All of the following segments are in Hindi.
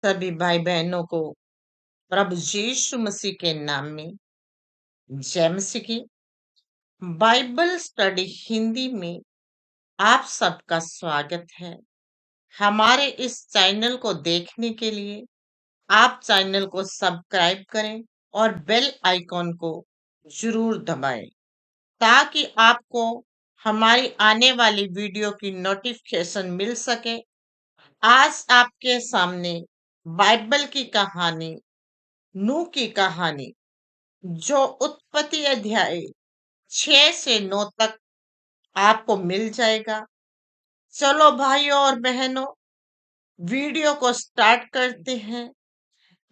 सभी भाई बहनों को प्रभु यीशु मसीह के नाम में जय मसीह की। बाइबल स्टडी हिंदी में आप सबका स्वागत है। हमारे इस चैनल को देखने के लिए आप चैनल को सब्सक्राइब करें और बेल आइकॉन को जरूर दबाएं ताकि आपको हमारी आने वाली वीडियो की नोटिफिकेशन मिल सके। आज आपके सामने बाइबल की कहानी, नूह की कहानी, जो उत्पत्ति अध्याय 6 से 9 तक आपको मिल जाएगा। चलो भाइयों और बहनों, वीडियो को स्टार्ट करते हैं।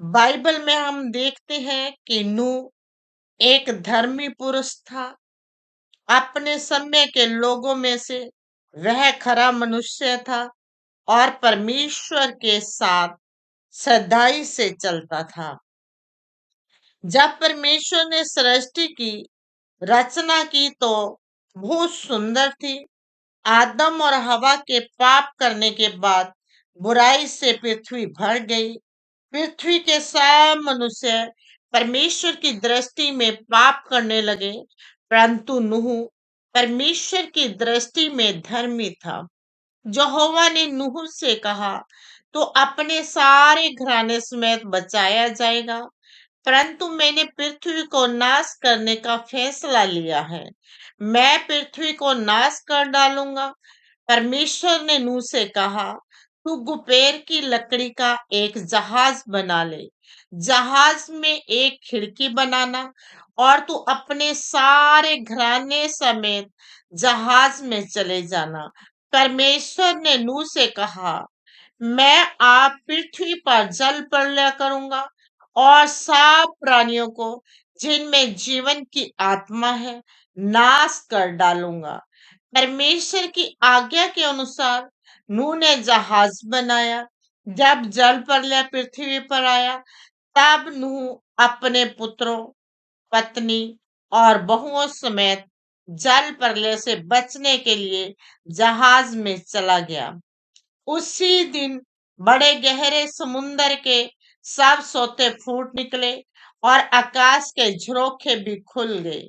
बाइबल में हम देखते हैं कि नूह एक धर्मी पुरुष था। अपने समय के लोगों में से वह खरा मनुष्य था और परमेश्वर के साथ सच्चाई से चलता था। जब परमेश्वर ने सृष्टि की रचना की तो बहुत सुंदर थी। आदम और हवा के पाप करने के बाद बुराई से पृथ्वी भर गई। पृथ्वी के सब मनुष्य परमेश्वर की दृष्टि में पाप करने लगे, परंतु नूह परमेश्वर की दृष्टि में धर्मी था। यहोवा ने नूह से कहा, तो अपने सारे घराने समेत बचाया जाएगा, परंतु मैंने पृथ्वी को नाश करने का फैसला लिया है। मैं पृथ्वी को नाश कर डालूंगा। परमेश्वर ने नूह से कहा, तू गुपेर की लकड़ी का एक जहाज बना ले। जहाज में एक खिड़की बनाना और तू अपने सारे घराने समेत जहाज में चले जाना। परमेश्वर ने नूह से कहा, मैं आप पृथ्वी पर जल प्रलय करूंगा और सब प्राणियों को जिनमें जीवन की आत्मा है नाश कर डालूंगा। परमेश्वर की आज्ञा के अनुसार नूह ने जहाज बनाया। जब जल प्रलय पृथ्वी पर आया तब नूह अपने पुत्रों, पत्नी और बहुओं समेत जल प्रलय से बचने के लिए जहाज में चला गया। उसी दिन बड़े गहरे समुंदर के सब सोते फूट निकले और आकाश के झरोखे भी खुल गए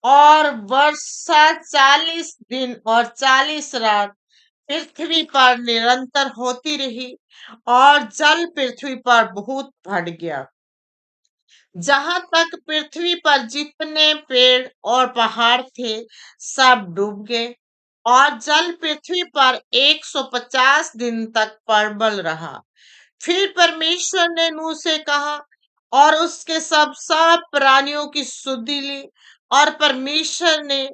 और वर्षा 40 दिन और 40 रात पृथ्वी पर निरंतर होती रही और जल पृथ्वी पर बहुत बढ़ गया। जहां तक पृथ्वी पर जितने पेड़ और पहाड़ थे सब डूब गए और जल पृथ्वी पर 150 दिन तक प्रबल रहा। फिर परमेश्वर ने नूह से कहा और उसके सब प्राणियों की सुधि ली और परमेश्वर ने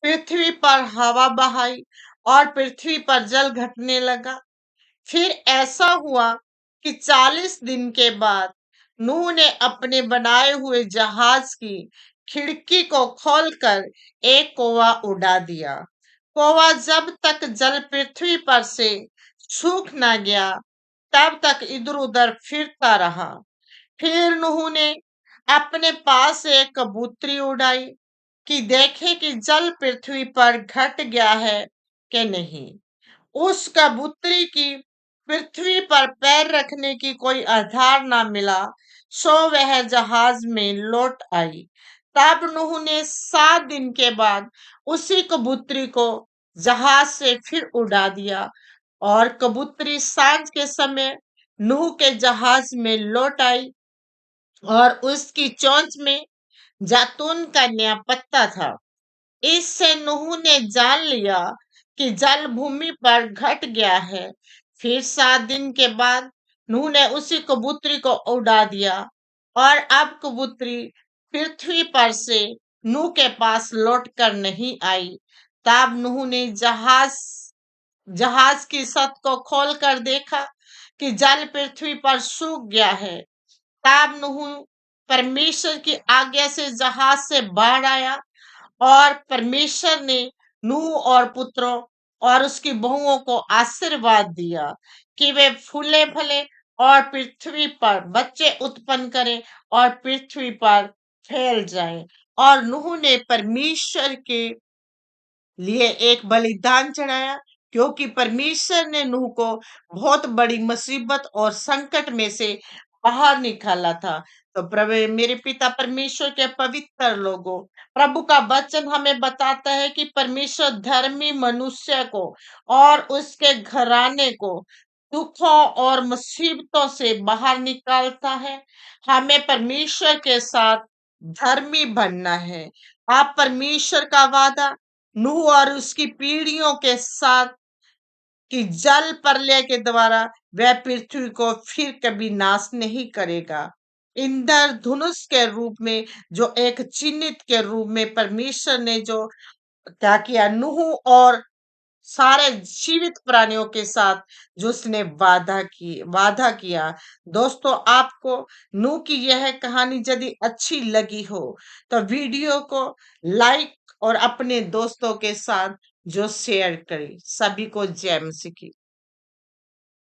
पृथ्वी पर हवा बहाई और पृथ्वी पर जल घटने लगा। फिर ऐसा हुआ कि 40 दिन के बाद नूह ने अपने बनाए हुए जहाज की खिड़की को खोलकर एक कौवा उड़ा दिया। कौवा जब तक जल पृथ्वी पर से सूख न गया तब तक इधर उधर फिरता रहा। फिर नूह ने अपने पास एक कबूतरी उड़ाई कि देखे कि जल पृथ्वी पर घट गया है कि नहीं। उस कबूतरी की पृथ्वी पर पैर रखने की कोई आधार ना मिला, सो वह जहाज में लौट आई। तब नूह ने 7 दिन के बाद उसी कबूतरी को जहाज से फिर उड़ा दिया और कबूतरी सांझ के समय नूह के जहाज में लौट आई और उसकी चोंच में जैतून का नया पत्ता था। इससे नूह ने जान लिया कि जल भूमि पर घट गया है। फिर 7 दिन के बाद नूह ने उसी कबूतरी को उड़ा दिया और अब कबूतरी पृथ्वी पर से नूह के पास लौट कर नहीं आई। तब नूह ने जहाज की छत को खोलकर देखा कि जल पृथ्वी पर सूख गया है। तब नूह परमेश्वर की आज्ञा से जहाज से बाहर आया और परमेश्वर ने नूह और पुत्रों और उसकी बहुओं को आशीर्वाद दिया कि वे फूले फले और पृथ्वी पर बच्चे उत्पन्न करें और पृथ्वी पर फैल जाएं। और नूह ने परमेश्वर के लिए एक बलिदान चढ़ाया क्योंकि परमेश्वर ने नूह को बहुत बड़ी मुसीबत और संकट में से बाहर निकाला था। तो प्रभु मेरे पिता परमेश्वर के पवित्र लोगों, प्रभु का वचन हमें बताता है कि परमेश्वर धर्मी मनुष्य को और उसके घराने को दुखों और मुसीबतों से बाहर निकालता है। हमें परमेश्वर के साथ धर्मी बनना है। आप परमेश्वर का वादा नूह और उसकी पीढ़ियों के साथ कि जल प्रलय के द्वारा वह पृथ्वी को फिर कभी नाश नहीं करेगा। इंद्रधनुष के रूप में जो एक चिन्हित के रूप में परमेश्वर ने जो क्या किया नूह और सारे जीवित प्राणियों के साथ जो उसने वादा किया। दोस्तों, आपको नूह की यह कहानी यदि अच्छी लगी हो तो वीडियो को लाइक और अपने दोस्तों के साथ जो शेयर करें। सभी को जय मसीह की।